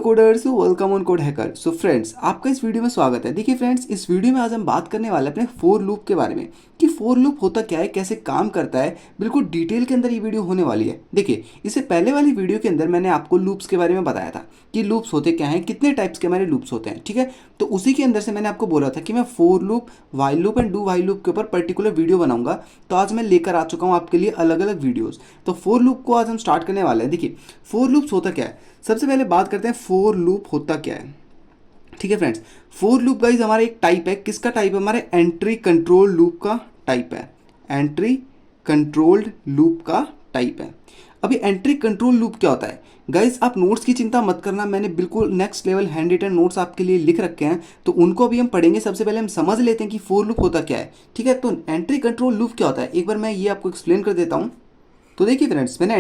Coders, welcome on code hacker. So friends, आपका इस video में स्वागत है। देखिए फ्रेंड्स, इस वीडियो में आज हम बात करने वाले हैं अपने फोर लूप के बारे में कि फोर लूप होता क्या है, कैसे काम करता है। बिल्कुल डिटेल के अंदर ये वीडियो होने वाली है। देखिए, इससे पहले वाली वीडियो के अंदर मैंने आपको लूप्स के बारे में बताया था कि लूप्स होते क्या हैं, कितने टाइप्स के हमारे लूप्स होते हैं। ठीक है, तो उसी के अंदर से मैंने आपको बोला था कि मैं for loop, while loop and do while loop के ऊपर पर्टिकुलर वीडियो बनाऊंगा। तो आज मैं लेकर आ चुका हूँ आपके लिए अलग अलग वीडियोज़। तो फोर लूप को आज हम स्टार्ट करने वाले हैं। देखिए, फोर लूप्स होता क्या है, सबसे पहले बात करते हैं फोर लूप होता क्या है। ठीक है फ्रेंड्स, फोर लूप गाइज हमारा एक टाइप है। किसका टाइप है? हमारे एंट्री कंट्रोल लूप का टाइप है। एंट्री कंट्रोल्ड लूप का टाइप है। अभी एंट्री कंट्रोल लूप क्या होता है गाइज, आप नोट्स की चिंता मत करना, मैंने बिल्कुल next level handwritten notes आपके लिए लिख रखे हैं, तो उनको अभी हम पढ़ेंगे। सबसे पहले हम समझ लेते हैं कि फोर लूप होता क्या है। ठीक है, तो एंट्री कंट्रोल लूप क्या होता है, एक बार मैं ये आपको एक्सप्लेन कर देता हूँ। तो देखिए फ्रेंड्स, मैंने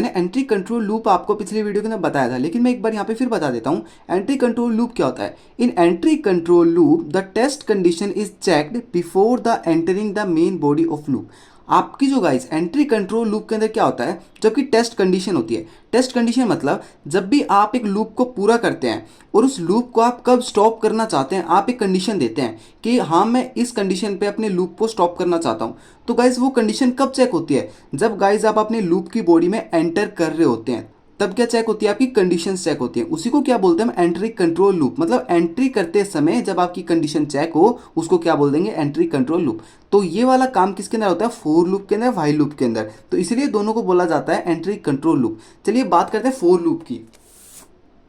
एंट्री कंट्रोल लूप आपको पिछले वीडियो के अंदर बताया था, लेकिन मैं एक बार यहाँ पे फिर बता देता हूँ एंट्री कंट्रोल लूप क्या होता है। In entry control loop the test condition is checked before the entering the main body of loop. आपकी जो गाइस एंट्री कंट्रोल लूप के अंदर क्या होता है, जबकि टेस्ट कंडीशन होती है। टेस्ट कंडीशन मतलब जब भी आप एक लूप को पूरा करते हैं और उस लूप को आप कब स्टॉप करना चाहते हैं, आप एक कंडीशन देते हैं कि हाँ मैं इस कंडीशन पे अपने लूप को स्टॉप करना चाहता हूँ। तो गाइज वो कंडीशन कब चेक होती है, जब गाइज आप अपने लूप की बॉडी में एंटर कर रहे होते हैं, तब क्या चेक होती है, आपकी कंडीशंस चेक होती है। उसी को क्या बोलते हैं हम, एंट्री कंट्रोल लूप। मतलब एंट्री करते समय जब आपकी कंडीशन चेक हो, उसको क्या बोल देंगे, एंट्री कंट्रोल लूप। तो ये वाला काम किसके अंदर होता है, फोर लूप के अंदर, व्हाइल लूप के अंदर। तो इसलिए दोनों को बोला जाता है एंट्री कंट्रोल लूप। चलिए बात करते हैं फोर लूप की।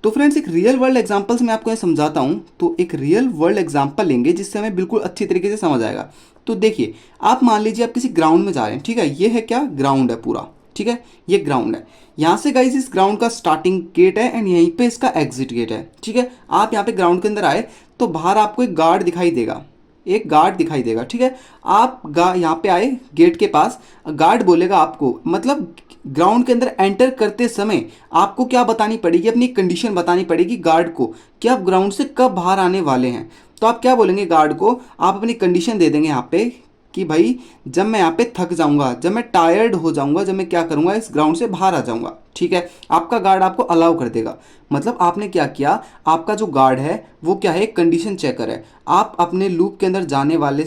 तो फ्रेंड्स, एक रियल वर्ल्ड एग्जांपल से मैं आपको समझाता हूं। तो एक रियल वर्ल्ड एग्जांपल लेंगे जिससे हमें बिल्कुल अच्छी तरीके से समझ आएगा। तो देखिए, आप मान लीजिए आप किसी ग्राउंड में जा रहे हैं। ठीक है, ये है क्या, ग्राउंड है पूरा। ठीक है, ये ग्राउंड है। यहाँ से गाइस इस ग्राउंड का स्टार्टिंग गेट है एंड यहीं पे इसका एग्जिट गेट है। ठीक है, आप यहाँ पे ग्राउंड के अंदर आए तो बाहर आपको एक गार्ड दिखाई देगा, एक गार्ड दिखाई देगा। ठीक है, आप यहाँ पे आए गेट के पास, गार्ड बोलेगा आपको, मतलब ग्राउंड के अंदर एंटर करते समय आपको क्या बतानी पड़ेगी, अपनी कंडीशन बतानी पड़ेगी गार्ड को कि आप ग्राउंड से कब बाहर आने वाले हैं। तो आप क्या बोलेंगे गार्ड को, आप अपनी कंडीशन दे देंगे यहाँ पे कि भाई जब मैं यहाँ पे थक जाऊंगा, जब मैं टायर्ड हो जाऊंगा, जब मैं क्या करूंगा, इस ग्राउंड से बाहर आ जाऊंगा। ठीक है, आपका गार्ड आपको अलाउ कर देगा। मतलब आपने क्या किया, आपका जो गार्ड है वो क्या है, कंडीशन चेकर है। आप अपने लूप के अंदर जाने वाले,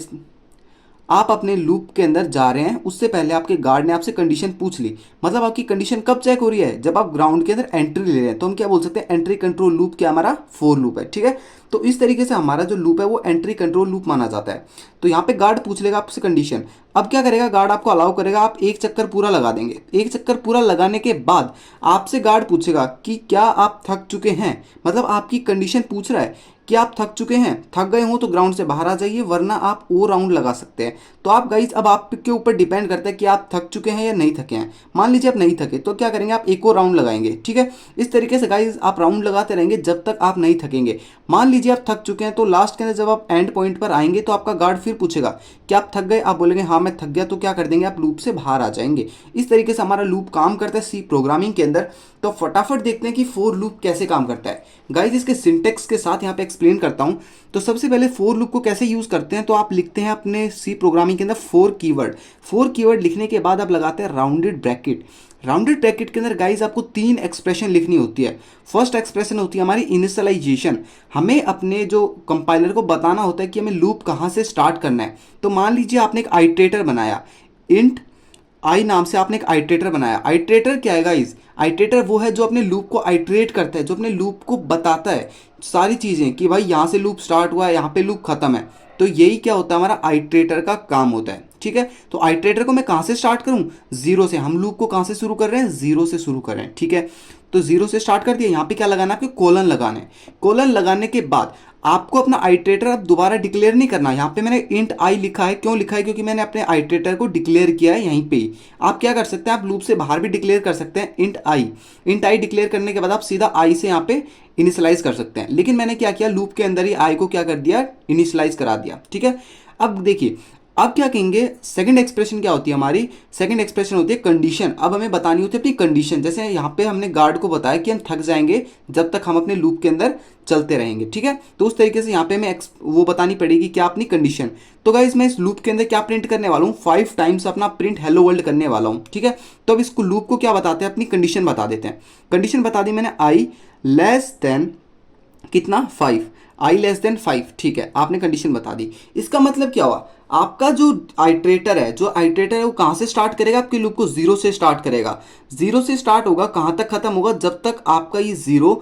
आप अपने लूप के अंदर जा रहे हैं, उससे पहले आपके गार्ड ने आपसे कंडीशन पूछ ली। मतलब आपकी कंडीशन कब चेक हो रही है, जब आप ग्राउंड के अंदर एंट्री ले रहे हैं। तो हम क्या बोल सकते हैं, एंट्री कंट्रोल लूप क्या हमारा फोर लूप है। ठीक है, तो इस तरीके से हमारा जो लूप है वो एंट्री कंट्रोल लूप माना जाता है। तो यहाँ पे गार्ड पूछ लेगा आपसे कंडीशन। अब क्या करेगा, गार्ड आपको अलाउ करेगा, आप एक चक्कर पूरा लगा देंगे। एक चक्कर पूरा लगाने के बाद आपसे गार्ड पूछेगा कि क्या आप थक चुके हैं। मतलब आपकी कंडीशन पूछ रहा है कि आप थक चुके हैं, थक गए हो तो ग्राउंड से बाहर आ जाइए, वरना आप और राउंड लगा सकते हैं। तो आप गाइज, अब आपके ऊपर डिपेंड करता है कि आप थक चुके हैं या नहीं थके हैं। मान लीजिए आप नहीं थके तो क्या करेंगे, आप एक और राउंड लगाएंगे। ठीक है, इस तरीके से गाइज आप राउंड लगाते रहेंगे जब तक आप नहीं थकेंगे। मान लीजिए आप थक चुके हैं तो लास्ट के अंदर जब आप एंड पॉइंट पर आएंगे तो आपका गार्ड फिर पूछेगा कि आप थक गए, आप बोलेंगे हाँ मैं थक गया, तो क्या कर देंगे, आप लूप से बाहर आ जाएंगे। इस तरीके से हमारा लूप काम करता है सी प्रोग्रामिंग के अंदर। तो फटाफट देखते हैं कि फोर लूप कैसे काम करता है। गाइज इसके सिंटेक्स के साथ यहाँ पे एक्सप्लेन करता हूँ। तो सबसे पहले फोर लूप को कैसे यूज करते हैं, तो आप लिखते हैं अपने सी प्रोग्रामिंग के अंदर फोर कीवर्ड। फोर कीवर्ड लिखने के बाद आप लगाते हैं राउंडेड ब्रैकेट। राउंडेड ब्रैकेट के अंदर गाइज आपको तीन एक्सप्रेशन लिखनी होती है। फर्स्ट एक्सप्रेशन होती है हमारी इनिशियलाइजेशन। हमें अपने जो कंपाइलर को बताना होता है कि हमें लूप कहाँ से स्टार्ट करना है। तो मान लीजिए आपने एक आइटरेटर बनाया, इंट आई नाम से आपने एक आइटरेटर बनाया। आइटरेटर क्या है गाइज, आइटरेटर वो है जो अपने लूप को आइटरेट करता है, जो अपने लूप को बताता है सारी चीज़ें कि भाई यहाँ से लूप स्टार्ट हुआ है, यहाँ पे लूप खत्म है। तो यही क्या होता है, हमारा आइटरेटर का काम होता है। ठीक है, तो आइटरेटर को मैं कहाँ से स्टार्ट करूँ, जीरो से। हम लूप को कहाँ से शुरू कर रहे हैं, जीरो से शुरू कर रहे हैं। ठीक है, तो जीरो से स्टार्ट कर दिया। यहाँ पे क्या लगाना है, आपको कोलन लगाना है। कोलन लगाने के बाद आपको अपना आइटरेटर अब दोबारा डिक्लेयर नहीं करना। यहाँ पे मैंने इंट आई लिखा है, क्यों लिखा है, क्योंकि मैंने अपने आइटरेटर को डिक्लेयर किया है यहीं पे ही। आप क्या कर सकते हैं, आप लूप से बाहर भी डिक्लेयर कर सकते हैं int I. Int I declare करने के बाद आप सीधा आई से यहाँ पे इनिशियलाइज कर सकते हैं। लेकिन मैंने क्या किया, लूप के अंदर ही आई को क्या कर दिया, इनिशियलाइज करा दिया। ठीक है, अब देखिए अब क्या कहेंगे, सेकंड एक्सप्रेशन क्या होती है हमारी, सेकंड एक्सप्रेशन होती है कंडीशन। अब हमें बतानी होती है अपनी कंडीशन। जैसे यहाँ पे हमने गार्ड को बताया कि हम थक जाएंगे जब तक हम अपने लूप के अंदर चलते रहेंगे, ठीक है। तो उस तरीके से यहाँ पे हमें वो बतानी पड़ेगी क्या, अपनी कंडीशन। तो गाइस मैं इस लूप के अंदर क्या प्रिंट करने वाला हूँ, 5 टाइम्स अपना प्रिंट हेलो वर्ल्ड करने वाला हूँ, ठीक है। तो अब इसको लूप को क्या बताते हैं, अपनी कंडीशन बता देते हैं। कंडीशन बता दी मैंने, आई लेस देन कितना 5, आई लेस देन 5, ठीक है, आपने कंडीशन बता दी। इसका मतलब क्या हुआ, आपका जो आइट्रेटर है, वो कहाँ से स्टार्ट करेगा, आपके लूप को 0 से स्टार्ट करेगा। 0 से स्टार्ट होगा, कहाँ तक खत्म होगा, जब तक आपका ये 0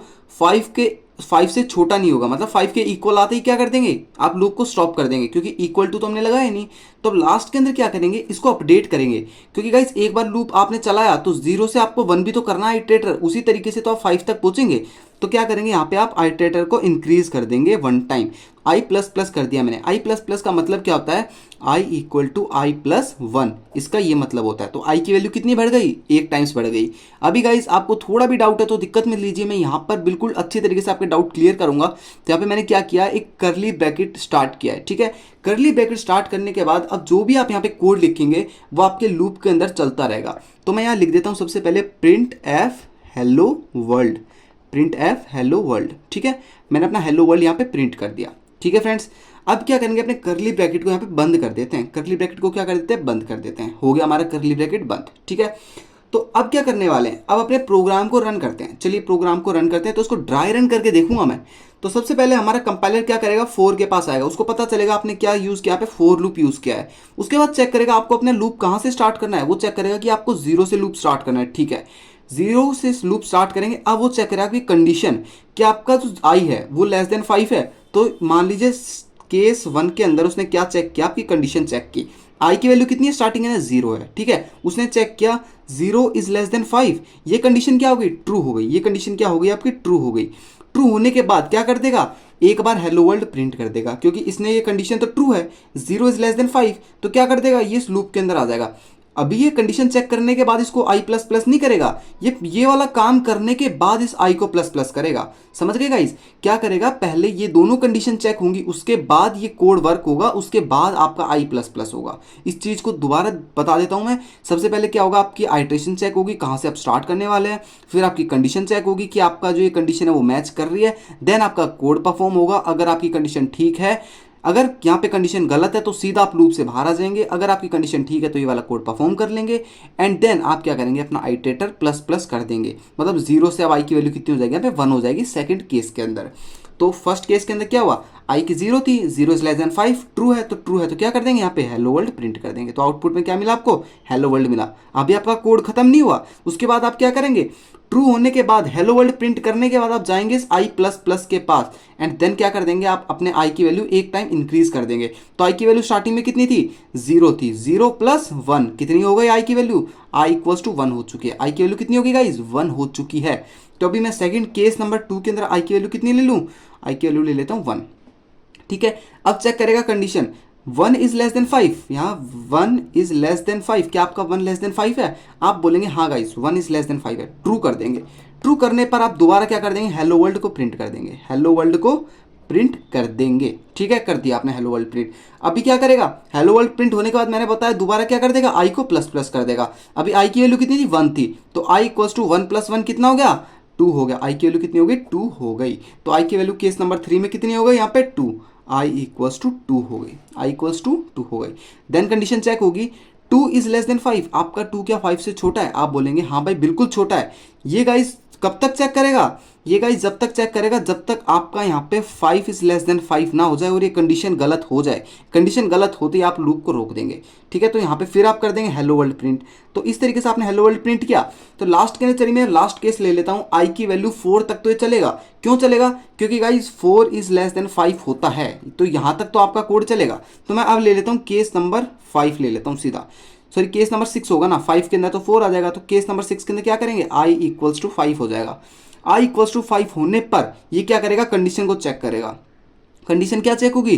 5 से छोटा नहीं होगा, मतलब 5 के इक्वल आते ही क्या कर देंगे, आप लूप को स्टॉप कर देंगे, क्योंकि इक्वल टू तो हमने लगाया नहीं। तो अब लास्ट के अंदर क्या करेंगे, इसको अपडेट करेंगे, क्योंकि गाइस एक बार लूप आपने चलाया तो 0 से आपको 1 भी तो करना है आइट्रेटर, उसी तरीके से तो आप 5 तक पहुंचेंगे। तो क्या करेंगे, यहाँ पे आप आइट्रेटर को इंक्रीज कर देंगे 1 टाइम। आई प्लस प्लस कर दिया मैंने। आई प्लस प्लस का मतलब क्या होता है, I equal to I plus 1, इसका ये मतलब होता है। तो आई की वैल्यू कितनी बढ़ गई, 1 टाइम्स बढ़ गई। अभी गाइस आपको थोड़ा भी डाउट है तो दिक्कत मत लीजिए, मैं यहाँ पर बिल्कुल अच्छी तरीके से आपके डाउट क्लियर करूंगा। तो यहाँ पे मैंने क्या किया, एक करली ब्रैकेट स्टार्ट किया है, ठीक है। करली ब्रैकेट स्टार्ट करने के बाद अब जो भी आप यहाँ पे कोड लिखेंगे वो आपके लूप के अंदर चलता रहेगा। तो मैं यहाँ लिख देता हूँ सबसे पहले print F hello world, print F hello world, ठीक है। मैंने अपना हेलो वर्ल्ड यहाँ पे प्रिंट कर दिया, ठीक है फ्रेंड्स। अब क्या करेंगे, अपने करली ब्रैकेट को यहाँ पे बंद कर देते हैं। करली ब्रैकेट को क्या कर देते हैं, बंद कर देते हैं। हो गया हमारा करली ब्रैकेट बंद, ठीक है। तो अब क्या करने वाले हैं, अब अपने प्रोग्राम को रन करते हैं। चलिए प्रोग्राम को रन करते हैं। तो उसको ड्राई रन करके देखूंगा मैं। तो सबसे पहले हमारा कंपाइलर क्या करेगा, 4 के पास आएगा, उसको पता चलेगा आपने क्या यूज किया, पे फॉर लूप यूज किया है। उसके बाद चेक करेगा आपको अपने लूप कहाँ से स्टार्ट करना है, वो चेक करेगा कि आपको 0 से लूप स्टार्ट करना है, ठीक है। 0 से लूप स्टार्ट करेंगे। अब वो चेक करेगा कि कंडीशन कि आपका जो आई है वो लेस देन 5 है। तो मान लीजिए केस 1 के अंदर उसने क्या चेक किया, आपकी कंडीशन चेक की। आई की वैल्यू कितनी है, स्टार्टिंग है ना 0 है, ठीक है। उसने चेक किया 0 इज लेस देन 5, ये कंडीशन क्या हो गई, ट्रू हो गई। ये कंडीशन क्या हो गई आपकी, ट्रू हो गई। ट्रू होने के बाद क्या कर देगा, एक बार हेलो वर्ल्ड प्रिंट कर देगा, क्योंकि इसने ये कंडीशन तो ट्रू है, 0 इज लेस देन 5, तो क्या कर देगा, ये इस लूप के अंदर आ जाएगा। अभी ये कंडीशन चेक करने के बाद इसको आई प्लस प्लस नहीं करेगा, ये वाला काम करने के बाद इस आई को प्लस प्लस करेगा। समझ गए गाइस, क्या करेगा, पहले ये दोनों कंडीशन चेक होंगी, उसके बाद ये कोड वर्क होगा, उसके बाद आपका आई प्लस प्लस होगा। इस चीज को दोबारा बता देता हूं मैं। सबसे पहले क्या होगा, आपकी आइट्रेशन चेक होगी, कहां से आप स्टार्ट करने वाले हैं। फिर आपकी कंडीशन चेक होगी कि आपका जो ये कंडीशन है वो मैच कर रही है। देन आपका कोड परफॉर्म होगा। अगर आपकी कंडीशन ठीक है, अगर यहाँ पे कंडीशन गलत है तो सीधा आप लूप से बाहर आ जाएंगे। अगर आपकी कंडीशन ठीक है तो ये वाला कोड परफॉर्म कर लेंगे। एंड देन आप क्या करेंगे, अपना आइट्रेटर प्लस प्लस कर देंगे। मतलब 0 से अब आई की वैल्यू कितनी हो जाएगी, यहाँ पे 1 हो जाएगी सेकंड केस के अंदर। तो फर्स्ट केस के अंदर क्या हुआ, आई की 0 थी, 0 इज लेस देन 5, ट्रू है तो क्या कर देंगे, यहाँ पे हेलो वर्ल्ड प्रिंट कर देंगे। तो आउटपुट में क्या मिला आपको, हेलो वर्ल्ड मिला। अभी आपका कोड खत्म नहीं हुआ। उसके बाद आप क्या करेंगे, ट्रू होने के बाद हेलो वर्ल्ड प्रिंट करने के बाद आप जाएंगे इस आई प्लस प्लस के पास। एंड देन क्या कर देंगे, आप अपने आई की वैल्यू 1 टाइम इंक्रीज कर देंगे। तो आई की वैल्यू स्टार्टिंग में कितनी थी, 0 थी। 0 प्लस 1 कितनी हो गई आई की वैल्यू, आई इक्वल्स टू 1 हो चुकी है। आई की वैल्यू कितनी होगी गाइज, 1 हो चुकी है। तो अभी मैं सेकंड केस नंबर 2 के अंदर आई की वैल्यू कितनी ले लूँ, आई की वैल्यू ले लेता हूँ 1, ठीक है। अब चेक करेगा कंडीशन 1 इज लेस देन 5, यहाँ 1 इज लेस देन 5, क्या आपका 1 लेस देन 5 है, आप बोलेंगे हाँ गाइस 1 इज लेस देन 5 है, ट्रू कर देंगे। ट्रू करने पर आप दोबारा क्या कर देंगे, हेलो वर्ल्ड को प्रिंट कर देंगे। हेलो वर्ल्ड को प्रिंट कर देंगे, ठीक है, कर दिया आपने हेलो वर्ल्ड प्रिंट। अभी क्या करेगा, हेलो वर्ल्ड प्रिंट होने के बाद मैंने बताया दोबारा क्या कर देगा, आई को प्लस प्लस कर देगा। अभी आई की वैल्यू कितनी थी, 1 थी, तो आई इक्वल्स टू 1 प्लस 1 कितना हो गया, 2 हो गया। आई की वैल्यू कितनी हो गई, 2 हो गई। तो आई की वैल्यू केस नंबर 3 में कितनी हो गई, यहाँ पे 2, आई इक्वल्स टू 2 हो गई। आई इक्वल्स टू 2 हो गई। देन कंडीशन चेक होगी, 2 इज लेस देन 5, आपका 2 क्या 5 से छोटा है, आप बोलेंगे हाँ भाई बिल्कुल छोटा है। ये गाइस कब तक चेक करेगा, ये गाइस जब तक चेक करेगा जब तक आपका यहाँ पे 5 इज लेस देन 5 ना हो जाए और ये कंडीशन गलत हो जाए। कंडीशन गलत होते ही आप लूप को रोक देंगे, ठीक है। तो यहाँ पे फिर आप कर देंगे हेलो वर्ल्ड प्रिंट। तो इस तरीके से आपने हेलो वर्ल्ड प्रिंट किया। तो लास्ट के अंदर चलिए मैं लास्ट केस ले लेता हूँ, आई की वैल्यू 4 तक तो ये चलेगा। क्यों चलेगा, क्योंकि गाइस 4 इज लेस देन 5 होता है, तो यहाँ तक तो आपका कोड चलेगा। तो मैं अब ले लेता हूँ केस नंबर 5 ले लेता हूँ सीधा, सॉरी केस नंबर 6 होगा ना, 5 के अंदर तो 4 आ जाएगा। तो केस नंबर 6 के अंदर क्या करेंगे, आई इक्वल्स टू 5 हो जाएगा। आई इक्वल्स टू 5 होने पर ये क्या करेगा, कंडीशन को चेक करेगा। कंडीशन क्या चेक होगी,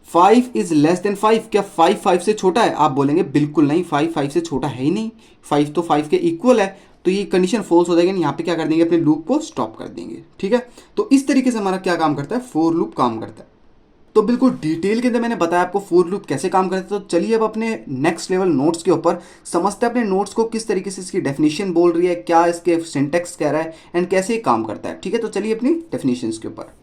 5 इज लेस देन 5, क्या 5 5 से छोटा है, आप बोलेंगे बिल्कुल नहीं, 5 5 से छोटा है ही नहीं, 5 तो 5 के इक्वल है। तो ये कंडीशन फॉल्स हो जाएगी। यहाँ पे क्या कर देंगे, अपने लूप को स्टॉप कर देंगे, ठीक है। तो इस तरीके से हमारा क्या काम करता है, फोर लूप काम करता है। तो बिल्कुल डिटेल के अंदर मैंने बताया आपको फॉर लूप कैसे काम करता है। तो चलिए अब अपने नेक्स्ट लेवल नोट्स के ऊपर समझते हैं अपने नोट्स को, किस तरीके से इसकी डेफिनेशन बोल रही है, क्या इसके सिंटेक्स कह रहा है एंड कैसे ये काम करता है। ठीक है, तो चलिए अपनी डेफिनेशंस के ऊपर।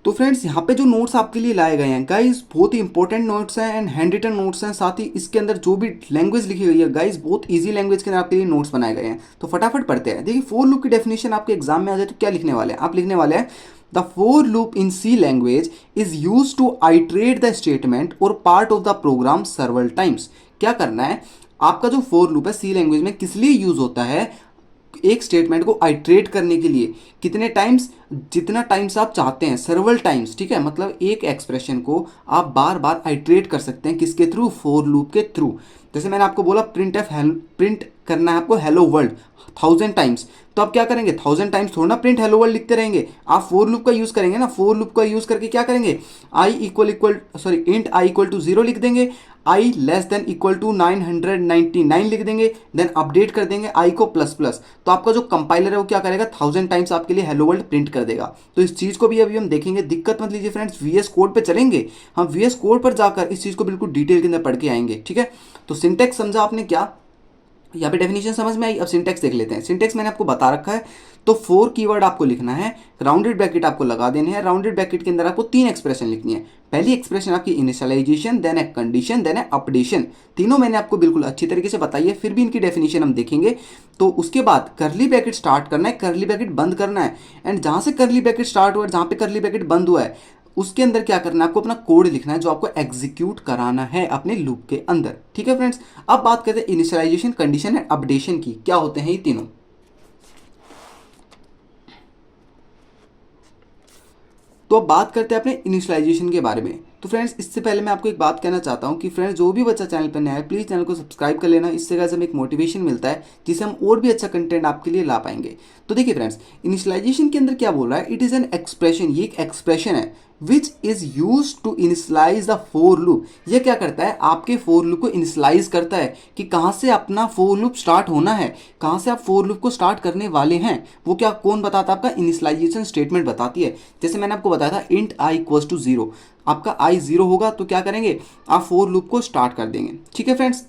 तो फ्रेंड्स यहाँ पे जो नोट्स आपके लिए लाए गए हैं गाइस, बहुत ही इंपॉर्टेंट नोट्स हैं एंड हैंड रिटन नोट्स हैं। साथ ही इसके अंदर जो भी लैंग्वेज लिखी हुई है गाइस, बहुत इजी लैंग्वेज के अंदर आपके लिए नोट्स बनाए गए हैं। तो फटाफट पढ़ते हैं। देखिए फॉर लूप की डेफिनेशन आपके एग्जाम में आ जाए तो क्या लिखने वाले हैं, आप लिखने वाले हैं the for loop in C language is use to iterate the statement और part of the program several times. क्या करना है, आपका जो फॉर लूप है सी लैंग्वेज में किस लिए यूज होता है, एक स्टेटमेंट को आइट्रेट करने के लिए, कितने टाइम्स, जितना टाइम्स आप चाहते हैं, सर्वल टाइम्स। ठीक है, मतलब एक एक्सप्रेशन को आप बार बार आइट्रेट कर सकते हैं, किसके थ्रू, फॉर लूप के थ्रू। जैसे मैंने आपको बोला प्रिंट करना है आपको हेलो वर्ल्ड 1000 टाइम्स, तो आप क्या करेंगे, 1000 टाइम्स थोड़ा ना प्रिंट हेलो वर्ल्ड लिखते रहेंगे, आप फॉर लूप का यूज करेंगे ना। फॉर लूप का यूज करके क्या करेंगे, इंट आई इक्वल टू 0 लिख देंगे, आई लेस देन इक्वल टू 999 लिख देंगे, देन अपडेट कर देंगे आई को प्लस प्लस। तो आपका जो कंपाइलर है वो क्या करेगा, 1000 टाइम्स आपके लिए हेलो वर्ल्ड प्रिंट कर देगा। तो इस चीज को भी अभी हम देखेंगे, दिक्कत मत लीजिए फ्रेंड्स, वीएस कोड पे चलेंगे, हम वीएस कोड पर जाकर इस चीज को बिल्कुल डिटेल के अंदर पढ़ के आएंगे। ठीक है, तो सिंटेक्स समझा आपने क्या, यहाँ पे डेफिनेशन समझ में आई। अब सिंटेक्स देख लेते हैं। सिंटेक्स मैंने आपको बता रखा है। तो 4 कीवर्ड आपको लिखना है, राउंडेड ब्रैकेट आपको लगा देने हैं, राउंडेड ब्रैकेट के अंदर आपको 3 एक्सप्रेशन लिखनी है। पहली एक्सप्रेशन आपकी initialization, then a condition, then a updation. तीनों मैंने आपको बिल्कुल अच्छी तरीके से बताई है, फिर भी इनकी डेफिनेशन हम देखेंगे। तो उसके बाद करली ब्रैकेट स्टार्ट करना है, करली ब्रैकेट बंद करना है, एंड जहां से करली ब्रैकेट स्टार्ट हुआ है, जहां पे करली ब्रैकेट बंद हुआ है, उसके अंदर क्या करना है, आपको अपना कोड लिखना है जो आपको एग्जीक्यूट कराना है अपने लूप के अंदर। ठीक है फ्रेंड्स, अब बात करते हैं इनिशियलाइजेशन, कंडीशन एंड अपडेशन की, क्या होते हैं ये तीनों। तो अब बात करते हैं अपने इनिशियलाइजेशन के बारे में। तो फ्रेंड्स इससे पहले मैं आपको एक बात कहना चाहता हूं कि फ्रेंड्स जो भी बच्चा चैनल पर नया है प्लीज़ चैनल को सब्सक्राइब कर लेना, इससे गाइस हमें एक मोटिवेशन मिलता है जिससे हम और भी अच्छा कंटेंट आपके लिए ला पाएंगे। तो देखिए फ्रेंड्स, इनिशियलाइजेशन के अंदर क्या बोल रहा है, इट इज़ एन एक्सप्रेशन, ये एक एक्सप्रेशन है which is use to initialize the for loop. ये क्या करता है, आपके फोर लूप को इनिशियलाइज करता है कि कहाँ से अपना फोर लूप स्टार्ट होना है, कहाँ से आप फोर लूप को स्टार्ट करने वाले हैं। वो क्या कौन बताता है, आपका इनिशियलाइजेशन स्टेटमेंट बताती है। जैसे मैंने आपको बताया था इंट आई इक्वल्स टू 0, आपका आई 0 होगा तो क्या करेंगे, आप फोर लूप को स्टार्ट कर देंगे। ठीक है फ्रेंड्स,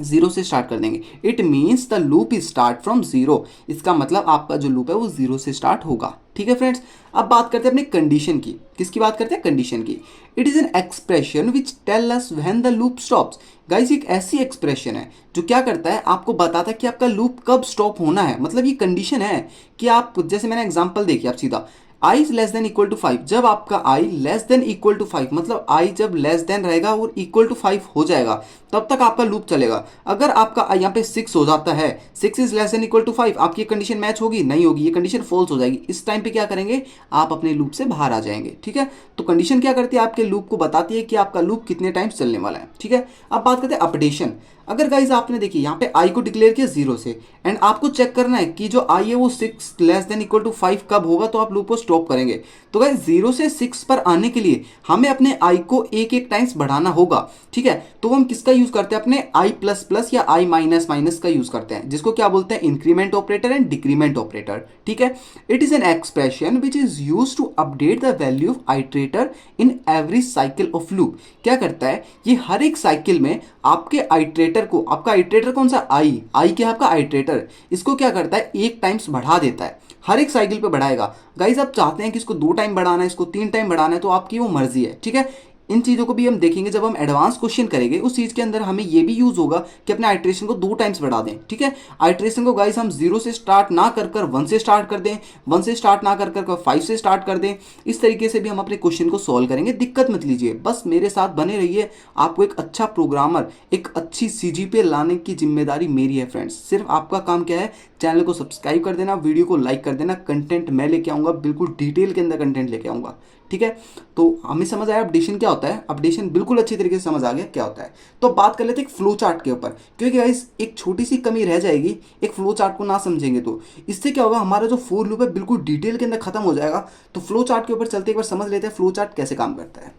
0 से स्टार्ट कर देंगे। It means the loop is start from 0, इसका मतलब आपका जो लूप है वो 0 से स्टार्ट होगा। ठीक है फ्रेंड्स, अब बात करते हैं अपने कंडीशन की। किसकी बात करते हैं, कंडीशन की। It is an expression which tell us when the loop stops. Guys एक ऐसी एक्सप्रेशन है जो क्या करता है, आपको बताता है कि आपका लूप कब स्टॉप होना है। मतलब ये कंडीशन है कि आप, जैसे मैंने एग्जांपल देखिए, आप सीधा i is less than equal to 5, जब आपका i less than equal to 5, मतलब आई जब लेस देन रहेगा और इक्वल टू 5 हो जाएगा तब तक आपका लूप चलेगा। अगर आपका यहाँ पे 6 हो जाता है, 6 is less than equal to 5, आपकी कंडीशन मैच होगी, नहीं होगी, ये कंडीशन फॉल्स हो जाएगी। इस टाइम पे क्या करेंगे, आप अपने लूप से बाहर आ जाएंगे। ठीक है, तो कंडीशन क्या करती है, आपके लूप को बताती है कि आपका लूप कितने टाइम्स चलने वाला है। ठीक है, अब बात करते हैं अपडेशन। अगर गाइज आपने देखिए यहाँ पे आई को डिक्लेयर किया 0 से, एंड आपको चेक करना है कि जो आई है वो 6 लेस देन इक्वल टू 5 कब होगा, तो आप लूप को स्टॉप करेंगे। तो गाइज 0 से 6 पर आने के लिए हमें अपने आई को एक एक टाइम्स बढ़ाना होगा। ठीक है, तो हम किसका यूज करते हैं, अपने आई प्लस प्लस या आई माइनस माइनस का यूज करते हैं, जिसको क्या बोलते हैं, increment operator and decrement operator. ठीक है, it is an expression which is use to update the value of iterator in every cycle of loop. क्या करता है, ये हर एक साइकिल में आपके आइट्रेटर को, आपका आइट्रेटर कौन सा, आई क्या है आपका आइट्रेटर, इसको क्या करता है, एक टाइम्स बढ़ा देता है, हर एक साइकिल पे बढ़ाएगा। गाइज आप चाहते हैं कि इसको 2 टाइम बढ़ाना है, इसको 3 टाइम बढ़ाना है, तो आपकी वो मर्जी है। ठीक है, इन चीज़ों को भी हम देखेंगे जब हम एडवांस क्वेश्चन करेंगे। उस चीज़ के अंदर हमें ये भी यूज होगा कि अपने आइट्रेशन को 2 टाइम्स बढ़ा दें। ठीक है, आइट्रेशन को गाइस हम 0 से स्टार्ट ना कर 1 से स्टार्ट कर दें, 1 से स्टार्ट ना कर 5 से स्टार्ट कर दें। इस तरीके से भी हम अपने क्वेश्चन को सॉल्व करेंगे। दिक्कत मत लीजिए, बस मेरे साथ बने रहिए। आपको एक अच्छा प्रोग्रामर, एक अच्छी CGPA लाने की जिम्मेदारी मेरी है फ्रेंड्स। सिर्फ आपका काम क्या है, चैनल को सब्सक्राइब कर देना, वीडियो को लाइक कर देना। कंटेंट मैं लेके आऊँगा, बिल्कुल डिटेल के अंदर कंटेंट लेके आऊँगा। ठीक है, तो हमें समझ आया अपडेशन क्या होता है, अपडेशन बिल्कुल अच्छी तरीके से समझ आ गया क्या होता है। तो बात कर लेते हैं एक फ्लो चार्ट के ऊपर, क्योंकि गाइस एक छोटी सी कमी रह जाएगी एक फ्लो चार्ट को ना समझेंगे तो। इससे क्या होगा, हमारा जो फोर लूप है बिल्कुल डिटेल के अंदर खत्म हो जाएगा। तो फ्लो चार्ट के ऊपर चलते एक बार समझ लेते हैं फ्लो चार्ट कैसे काम करता है।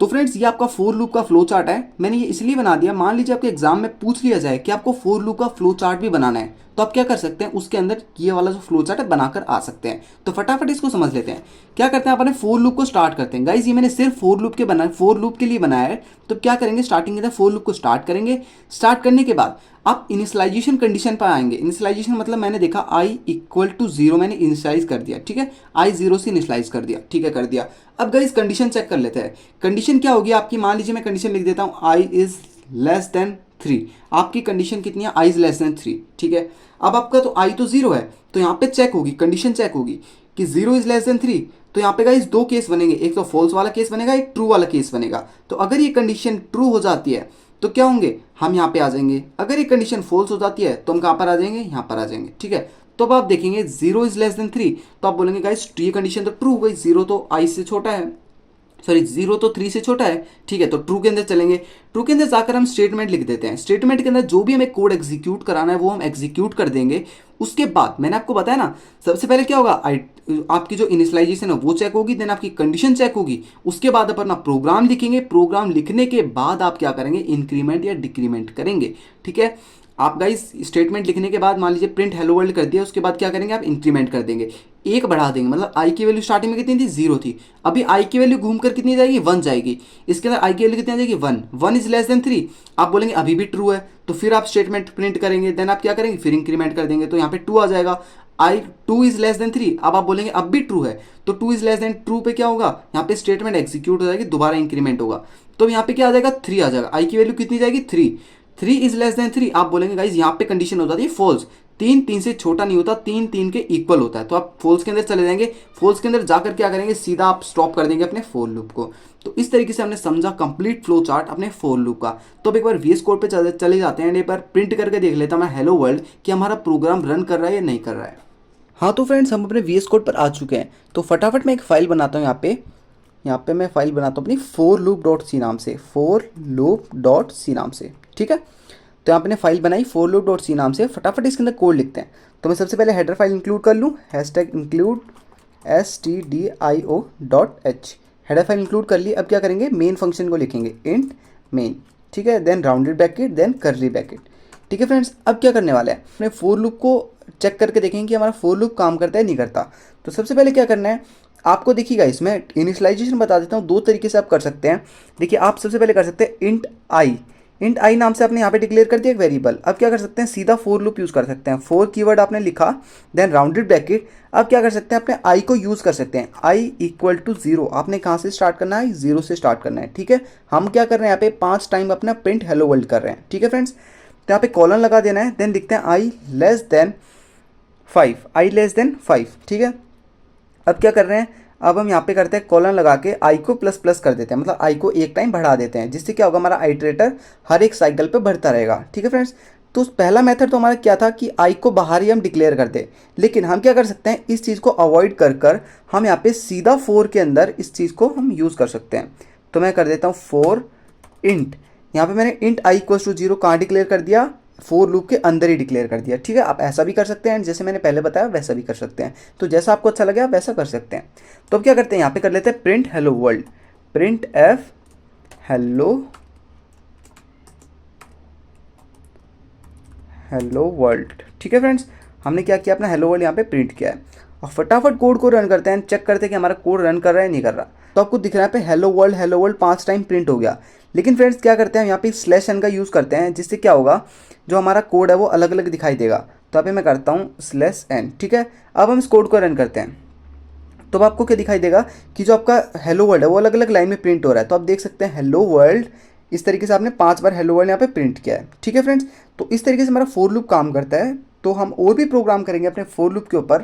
तो फ्रेंड्स ये आपका फोर लूप का फ्लो चार्ट है। मैंने ये इसलिए बना दिया, मान लीजिए आपके एग्जाम में पूछ लिया जाए कि आपको फोर लूप का फ्लो चार्ट भी बनाना है, तो आप क्या कर सकते हैं, उसके अंदर ये वाला जो फ्लो चार्ट है बनाकर आ सकते हैं। तो फटाफट इसको समझ लेते हैं। क्या करते हैं, अपने फोर लूप को स्टार्ट करते हैं। गाइज ये मैंने सिर्फ फोर लूप के लिए बनाया है। तो क्या करेंगे, स्टार्टिंग के अंदर फोर लूप को स्टार्ट करेंगे। स्टार्ट करने के बाद आप इनिशियलाइजेशन कंडीशन पर आएंगे। इनिशियलाइजेशन मतलब मैंने देखा i इक्वल टू 0 मैंने इनिशियलाइज कर दिया, ठीक है, i 0 से इनिशियलाइज कर दिया, ठीक है, कर दिया। अब गाइस कंडीशन चेक कर लेते हैं। कंडीशन क्या होगी आपकी, मान लीजिए मैं कंडीशन लिख देता हूँ i इज लेस देन 3। आपकी कंडीशन कितनी है, i इज लेस देन 3, ठीक है। अब आपका तो i तो 0 है, तो यहाँ पे चेक होगी, कंडीशन चेक होगी कि 0 इज लेस देन 3। तो यहाँ पे गाइस दो केस बनेंगे, एक तो फॉल्स वाला केस बनेगा, एक ट्रू वाला केस बनेगा। तो अगर ये कंडीशन ट्रू हो जाती है तो क्या होंगे, हम यहाँ पे आ जाएंगे। अगर ये कंडीशन फॉल्स हो जाती है तो हम कहाँ पर आ जाएंगे, यहाँ पर आ जाएंगे, ठीक है। तो अब आप देखेंगे 0 इज लेस देन 3, तो आप बोलेंगे गाइस ये कंडीशन तो ट्रू हो गई, 0 तो i से छोटा है, सॉरी 0 तो 3 से छोटा है, ठीक है। तो ट्रू के अंदर चलेंगे। ट्रू के अंदर जाकर हम स्टेटमेंट लिख देते हैं। स्टेटमेंट के अंदर जो भी हमें कोड एग्जीक्यूट कराना है वो हम एग्जीक्यूट कर देंगे। उसके बाद मैंने आपको बताया ना, सबसे पहले क्या होगा, आपकी जो इनिशियलाइजेशन है वो चेक होगी, देन आपकी कंडीशन चेक होगी। उसके बाद अपन अपना प्रोग्राम लिखेंगे। प्रोग्राम लिखने के बाद आप क्या करेंगे, इंक्रीमेंट या डिक्रीमेंट करेंगे, ठीक है। आप गाइस स्टेटमेंट लिखने के बाद मान लीजिए प्रिंट हेलो वर्ल्ड कर दिया, उसके बाद क्या करेंगे, आप इंक्रीमेंट कर देंगे, एक बढ़ा देंगे। मतलब आई की वैल्यू स्टार्टिंग में कितनी थी, 0 थी, अभी आई की वैल्यू घूमकर कितनी जाएगी, 1 जाएगी। इसके अंदर आई की वैल्यू कितनी आ जाएगी, 1। 1 इज लेस देन 3, आप बोलेंगे अभी भी ट्रू है, तो फिर आप स्टेटमेंट प्रिंट करेंगे, देन आप क्या करेंगे, फिर इंक्रीमेंट कर देंगे, तो यहाँ पे 2 आ जाएगा। आई 2 इज लेस देन 3, अब आप बोलेंगे अब भी ट्रू है, तो 2 इज लेस देन ट्रू पे क्या होगा, यहाँ पे स्टेटमेंट एग्जीक्यूट हो जाएगी, दोबारा इंक्रीमेंट होगा, तो यहाँ पे क्या आ जाएगा, 3 आ जाएगा। आई की वैल्यू कितनी जाएगी, 3। 3 इज लेस देन 3, आप बोलेंगे गाइज यहाँ पे कंडीशन हो जाती है फॉल्स। 3 3 से छोटा नहीं होता, 3 3 के इक्वल होता है, तो आप फॉल्स के अंदर चले जाएंगे। फॉल्स के अंदर जाकर क्या करेंगे, सीधा आप स्टॉप कर देंगे अपने फॉर लूप को। तो इस तरीके से हमने समझा कंप्लीट फ्लो चार्ट अपने फॉर लूप का। तो अब एक बार VS कोड पे चले जाते हैं, एक बार प्रिंट करके देख लेता हूँ मैं हेलो वर्ल्ड कि हमारा प्रोग्राम रन कर रहा है या नहीं कर रहा है। हाँ तो फ्रेंड्स हम अपने VS कोड पर आ चुके हैं। तो फटाफट मैं एक फाइल बनाता हूँ यहाँ पे मैं फाइल बनाता हूँ अपनी forloop.c नाम से, forloop.c नाम से, ठीक है। तो यहाँ पे ने फाइल बनाई forloop.c नाम से। फटाफट इसके अंदर कोड लिखते हैं। तो मैं सबसे पहले हेडर फाइल इंक्लूड कर लूँ, #include stdio.h, header file include कर ली। अब क्या करेंगे, मेन फंक्शन को लिखेंगे इंट मेन, ठीक है, then rounded bracket, then curly bracket, ठीक है फ्रेंड्स। अब क्या करने वाला है, अपने फोर लूप को चेक करके देखेंगे कि हमारा फोर लूप काम करता है नहीं करता। तो सबसे पहले क्या करना है, आपको देखिएगा इसमें इनिशियलाइजेशन बता देता हूँ, दो तरीके से आप कर सकते हैं। देखिए आप सबसे पहले कर सकते हैं इंट आई नाम से आपने यहाँ पे डिक्लेयर कर दिया एक वेरिएबल। अब क्या कर सकते हैं, सीधा फोर लूप यूज़ कर सकते हैं। फोर कीवर्ड आपने लिखा, देन राउंडेड ब्रैकेट। अब क्या कर सकते हैं, अपने आई को यूज़ कर सकते हैं। आई इक्वल टू 0, आपने कहाँ से स्टार्ट करना है, 0 से स्टार्ट करना है, ठीक है। हम क्या कर रहे हैं, यहाँ पे 5 टाइम अपना प्रिंट हेलो वर्ल्ड कर रहे हैं, ठीक है फ्रेंड्स। तो यहाँ पे कॉलन लगा देना है, देन लिखते हैं आई लेस देन 5, ठीक है। अब क्या कर रहे हैं, अब हम यहाँ पे करते हैं कॉलन लगा के आई को प्लस प्लस कर देते हैं, मतलब आई को एक टाइम बढ़ा देते हैं, जिससे क्या होगा, हमारा आइटरेटर हर एक साइकिल पे बढ़ता रहेगा, ठीक है फ्रेंड्स। तो पहला मेथड तो हमारा क्या था कि आई को बाहर ही हम डिक्लेयर कर दे, लेकिन हम क्या कर सकते हैं, इस चीज़ को अवॉइड कर हम यहाँ पे सीधा फोर के अंदर इस चीज़ को हम यूज़ कर सकते हैं। तो मैं कर देता हूँ फोर इंट, यहाँ पे मैंने इंट आई इक्वल टू 0 कहाँ डिक्लेयर कर दिया, फोर लूप के अंदर ही डिक्लेयर कर दिया, ठीक है। आप ऐसा भी कर सकते हैं, जैसे मैंने पहले बताया वैसा भी कर सकते हैं। तो जैसा आपको अच्छा लगे आप वैसा कर सकते हैं। तो अब क्या करते हैं, यहाँ पे कर लेते हैं print hello world, print F hello world, ठीक है फ्रेंड्स। हमने क्या किया, अपना हेलो वर्ल्ड यहाँ पे प्रिंट किया है। और फटाफट कोड को रन करते हैं, चेक करते हैं कि हमारा कोड रन कर रहा है नहीं कर रहा। तो आपको दिख रहा है पे हेलो वर्ल्ड 5 टाइम प्रिंट हो गया। लेकिन फ्रेंड्स क्या करते हैं, यहाँ पे /n का यूज़ करते हैं, जिससे क्या होगा, जो हमारा कोड है वो अलग अलग दिखाई देगा। तो यहाँ पे मैं करता हूँ /n, ठीक है। अब हम इस कोड को रन करते हैं, तो अब आपको क्या दिखाई देगा कि जो आपका हेलो वर्ल्ड है वो अलग अलग लाइन में प्रिंट हो रहा है। तो आप देख सकते हैं हेलो वर्ल्ड, इस तरीके से आपने 5 बार हेलो वर्ल्ड यहाँ पे प्रिंट किया है, ठीक है फ्रेंड्स। तो इस तरीके से हमारा फोर लूप काम करता है। तो हम और भी प्रोग्राम करेंगे अपने फोर लूप के ऊपर।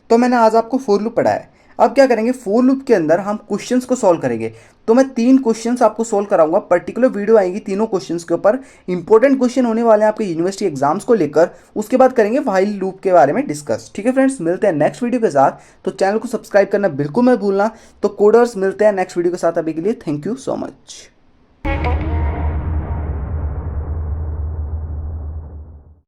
तो मैंने आज आपको फोर लूप पढ़ाया है। अब क्या करेंगे, फोर लूप के अंदर हम क्वेश्चंस को सॉल्व करेंगे। तो मैं 3 क्वेश्चंस आपको सॉल्व कराऊंगा, पर्टिकुलर वीडियो आएगी तीनों क्वेश्चंस के ऊपर। इंपॉर्टेंट क्वेश्चन होने वाले हैं आपके यूनिवर्सिटी एग्जाम्स को लेकर। उसके बाद करेंगे व्हाइल लूप के बारे में डिस्कस, ठीक है फ्रेंड्स। मिलते हैं नेक्स्ट वीडियो के साथ। तो चैनल को सब्सक्राइब करना बिल्कुल मत भूलना। तो कोडर्स मिलते हैं नेक्स्ट वीडियो के साथ, अभी के लिए थैंक यू सो मच।